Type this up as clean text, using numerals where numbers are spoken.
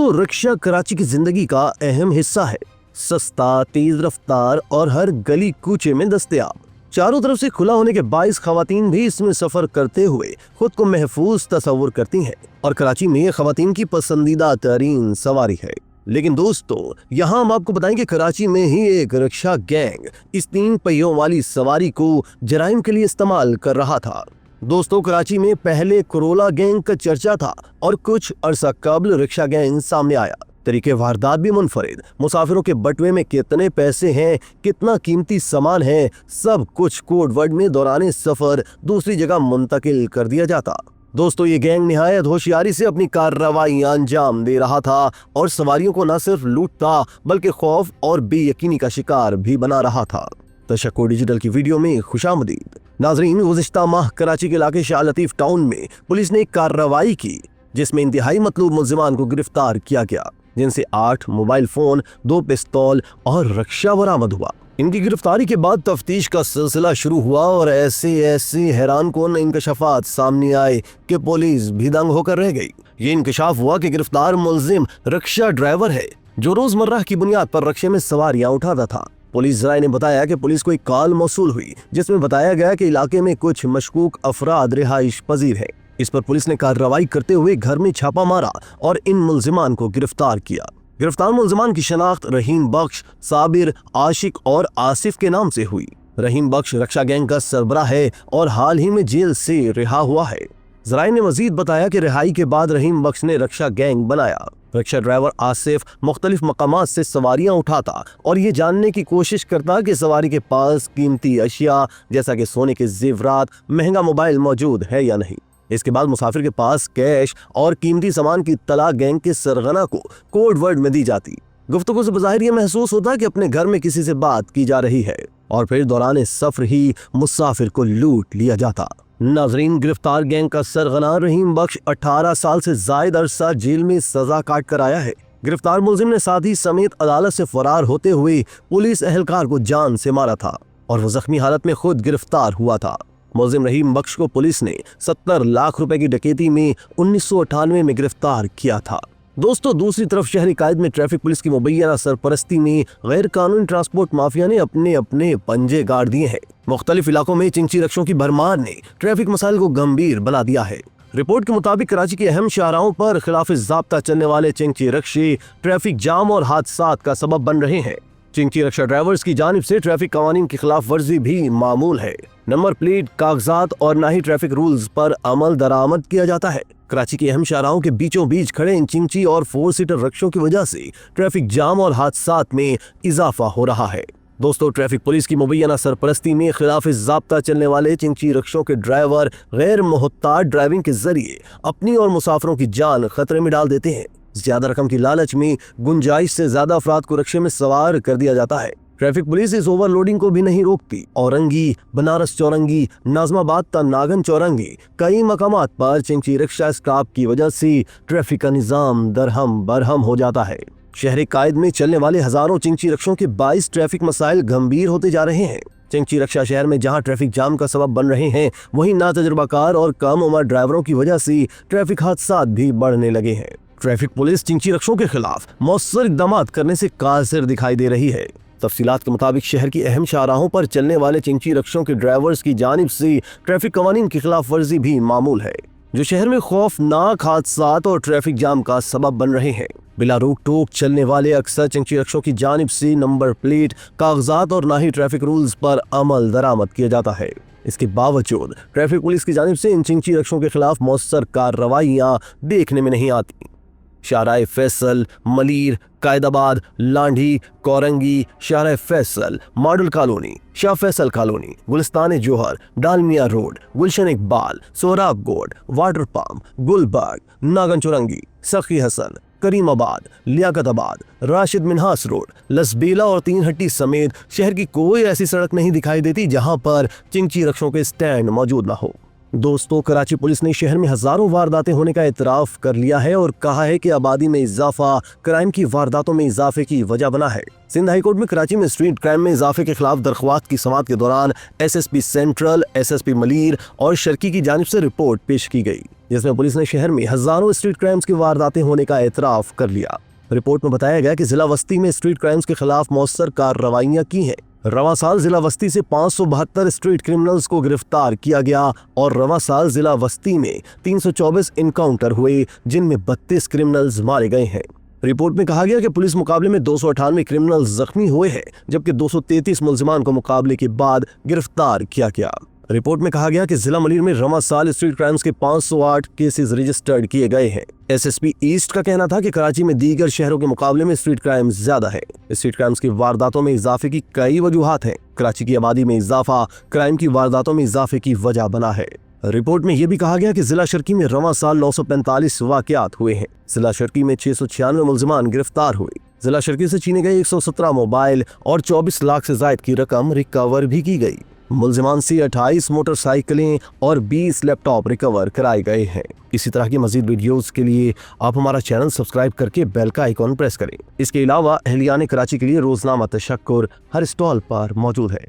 दोस्तों, रिक्शा कराची की जिंदगी का अहम हिस्सा है। सस्ता, तेज रफ्तार और हर गली कूचे में दस्तयाब। चारों तरफ से खुला होने के बाइस खवातीन भी इसमें सफर करते हुए खुद को महफूज तस्वुर करती हैं और कराची में खवातीन की पसंदीदा तरीन सवारी है। लेकिन दोस्तों, यहाँ हम आपको बताएं कि कराची में ही एक रिक्शा गैंग इस 3 पहियों वाली सवारी को जराइम के लिए इस्तेमाल कर रहा था। दोस्तों, कराची में पहले करोला गैंग का चर्चा था और कुछ अरसा कबल रिक्शा गैंग सामने आया। तरीके वारदात भी मुनफरिद। मुसाफिरों के बटुए में कितने पैसे हैं, कितना कीमती सामान है, सब कुछ कोड वर्ड में दौरान सफर दूसरी जगह मुंतकिल कर दिया जाता। दोस्तों, ये गैंग निहायत होशियारी से अपनी कार्रवाइयां अंजाम दे रहा था और सवारियों को न सिर्फ लूटता बल्कि खौफ और बेयकीनी का शिकार भी बना रहा था। तशक्कुर डिजिटल की वीडियो में खुशामदीद। नाजरीन, गुज़िश्ता माह कराची के इलाके शाह लतीफ टाउन में पुलिस ने एक कार्रवाई की जिसमें इंतहाई मतलूब मुल्जिमान को गिरफ्तार किया गया, जिनसे 8 मोबाइल फोन, 2 पिस्तौल और रक्षा बरामद हुआ। इनकी गिरफ्तारी के बाद तफ्तीश का सिलसिला शुरू हुआ और ऐसे हैरान कौन इंकशाफात सामने आए कि पुलिस भी दंग होकर रह गई। ये इंकशाफ हुआ कि गिरफ्तार मुल्जिम रिक्शा ड्राइवर है जो रोजमर्रा की बुनियाद पर रिक्शे में सवारियां उठाता था। पुलिस जराये ने बताया कि पुलिस को एक कॉल मौसूल हुई जिसमें बताया गया कि इलाके में कुछ मशकूक अफराद रिहाइश पजीर है। इस पर पुलिस ने कार्रवाई करते हुए घर में छापा मारा और इन मुल्जिमान को गिरफ्तार किया। गिरफ्तार मुल्जिमान की शनाख्त रहीम बख्श, साबिर, आशिक और आसिफ के नाम से हुई। रहीम बख्श रिक्शा गैंग का सरबराह है और हाल ही में जेल से रिहा हुआ है। जराये ने मजीद बताया कि रिहाई के बाद रहीम बख्श ने रिक्शा गैंग बनाया। रिक्शा ड्राइवर आसिफ मुख्तलिफ मकामात से सवारियां उठाता और ये जानने की कोशिश करता कि सवारी के पास कीमती अशिया जैसा कि सोने के जेवरात, महंगा मोबाइल मौजूद है या नहीं। इसके बाद मुसाफिर के पास कैश और कीमती सामान की तला गैंग के सरगना को कोड वर्ड में दी जाती। गुफ्तगू से बज़ाहिर ये महसूस होता कि अपने घर में किसी से बात की जा रही है और फिर दौरान सफर ही मुसाफिर को लूट लिया जाता। नाजरीन, गिरफ्तार गैंग का सरगना रहीम बख्श 18 साल से जायद अरसा जेल में सजा काट कर आया है। गिरफ्तार मुल्जिम ने साथी समेत अदालत से फरार होते हुए पुलिस एहलकार को जान से मारा था और वो जख्मी हालत में खुद गिरफ्तार हुआ था। मुल्जिम रहीम बख्श को पुलिस ने 70 लाख रुपए की डकैती में 1998 में गिरफ्तार किया था। दोस्तों, दूसरी तरफ शहरी कायद में ट्रैफिक पुलिस की मुबैना सरपरस्ती में गैर कानूनी ट्रांसपोर्ट माफिया ने अपने अपने पंजे गाड़ दिए हैं। मुख्तलिफ इलाकों में चिंची रक्षों की भरमार ने ट्रैफिक मसाइल को गंभीर बना दिया है। रिपोर्ट के मुताबिक कराची के अहम शाहराहों पर खिलाफ ज़ाब्ता चलने वाले चिंची रक्षे ट्रैफिक जाम और हादसात का सबब बन रहे हैं। चिंची रक्षा ड्राइवर्स की जानिब से ट्रैफिक कवानीन की खिलाफ वर्जी भी मामूल है। नंबर प्लेट, कागजात और ना ही ट्रैफिक रूल्स पर अमल दरामद किया जाता है। कराची के अहम शाहराहों के बीचों बीच खड़े इन चिंची और 4 सीटर रक्षों की वजह से ट्रैफिक जाम और हादसात में इजाफा हो रहा है। दोस्तों, ट्रैफिक पुलिस की मुबैना सरपरस्ती में खिलाफ ज़ाब्ता चलने वाले चिंची रक्षों के ड्राइवर गैर मुहताज ड्राइविंग के जरिए अपनी और मुसाफिरों की जान खतरे में डाल देते हैं। ज्यादा रकम की लालच में गुंजाइश से ज्यादा अफराद को रिक्शे में सवार कर दिया जाता है। ट्रैफिक पुलिस इस ओवरलोडिंग को भी नहीं रोकती। औरंगी, बनारस चौरंगी, नाजमाबाद ता नागन चौरंगी कई मकामात पर चिंची रिक्शा स्टाफ की वजह से ट्रैफिक का निजाम दरहम बरहम हो जाता है। शहरी कायद में चलने वाले हजारों चिंची रक्षों के 22 ट्रैफिक मसाइल गंभीर होते जा रहे हैं। चिंची रक्षा शहर में जहां ट्रैफिक जाम का सबब बन रहे हैं, वहीं नातजुर्बाकार और कम उम्र ड्राइवरों की वजह से ट्रैफिक हादसात भी बढ़ने लगे हैं। ट्रैफिक पुलिस चिंची रक्षों के खिलाफ मौसर इक़दामात करने से कासिर दिखाई दे रही है। तफसीलात के मुताबिक शहर की अहम शाहराहों पर चलने वाले चिंची रक्षों के ड्राइवर्स की जानिब से ट्रैफिक कवानीन की खिलाफ वर्जी भी मामूल है, जो शहर में खौफनाक हादसात और ट्रैफिक जाम का सबब बन रहे हैं। बिला रोक टोक चलने वाले अक्सर चिंची रक्षों की जानिब से नंबर प्लेट, कागजात और ना ही ट्रैफिक रूल्स पर अमल दरामद किया जाता है। इसके बावजूद ट्रैफिक पुलिस की जानिब से इन चिंची रक्षों के खिलाफ मौसर कार्रवाइयां देखने में नहीं आती। Shahrah Faisal, Malir, Qaidabad, Landhi, Korangi, Shahrah Faisal, model colony, Shah Faisal colony, Gulistan Johar, Dalmia road, Gulshan Iqbal, Sohrab Goth, water pump, Gulberg, Nagan Chowrangi, Sakhi Hassan, Karimabad, Liaquatabad, Rashid Minhas road, Lasbela और 3 हट्टी समेत शहर की कोई ऐसी सड़क नहीं दिखाई देती जहां पर चिंची रक्षों के स्टैंड मौजूद न हो। दोस्तों, कराची पुलिस ने शहर में हजारों वारदातें होने का इतराफ कर लिया है और कहा है कि आबादी में इजाफा क्राइम की वारदातों में इजाफे की वजह बना है। सिंध हाई कोर्ट में कराची में स्ट्रीट क्राइम में इजाफे के खिलाफ दरख्वास्त की समाअत के दौरान एसएसपी सेंट्रल, एसएसपी मलीर और शर्की की जानिब से रिपोर्ट पेश की गई, जिसमें पुलिस ने शहर में हजारों स्ट्रीट क्राइम्स की वारदातें होने का इतराफ कर लिया। रिपोर्ट में बताया गया कि जिला वस्ती में स्ट्रीट क्राइम्स के खिलाफ मौसर कार्रवाइयां की हैं। रवां साल जिला वस्ती से 572 स्ट्रीट क्रिमिनल्स को गिरफ्तार किया गया और रवां साल जिला वस्ती में 324 इनकाउंटर हुए, जिनमें 32 क्रिमिनल्स मारे गए हैं। रिपोर्ट में कहा गया कि पुलिस मुकाबले में 298 क्रिमिनल्स जख्मी हुए हैं, जबकि 233 मुल्जिमान को मुकाबले के बाद गिरफ्तार किया गया। रिपोर्ट में कहा गया कि जिला मलीर में रवां साल स्ट्रीट क्राइम्स के 508 केसेस रजिस्टर्ड किए गए हैं। एसएसपी ईस्ट का कहना था कि कराची में दीगर शहरों के मुकाबले में स्ट्रीट क्राइम्स ज्यादा है। स्ट्रीट क्राइम्स की वारदातों में इजाफे की कई वजूहात हैं। कराची की आबादी में इजाफा क्राइम की वारदातों में इजाफे की वजह बना है। रिपोर्ट में यह भी कहा गया कि जिला शर्की में रवां साल 945 वाकयात हुए हैं। जिला शर्की में 696 मुल्जिमान गिरफ्तार हुए। जिला शर्की से छीने गए 117 मोबाइल और 24 लाख से जायद की रकम रिकवर भी की गई। मुल्जिमान से 28 मोटरसाइकिलें और 20 लैपटॉप रिकवर कराए गए हैं। इसी तरह की मजीद वीडियोस के लिए आप हमारा चैनल सब्सक्राइब करके बेल का आइकॉन प्रेस करें। इसके अलावा अहलियान कराची के लिए रोजनामा तशक्कुर हर स्टॉल पर मौजूद है।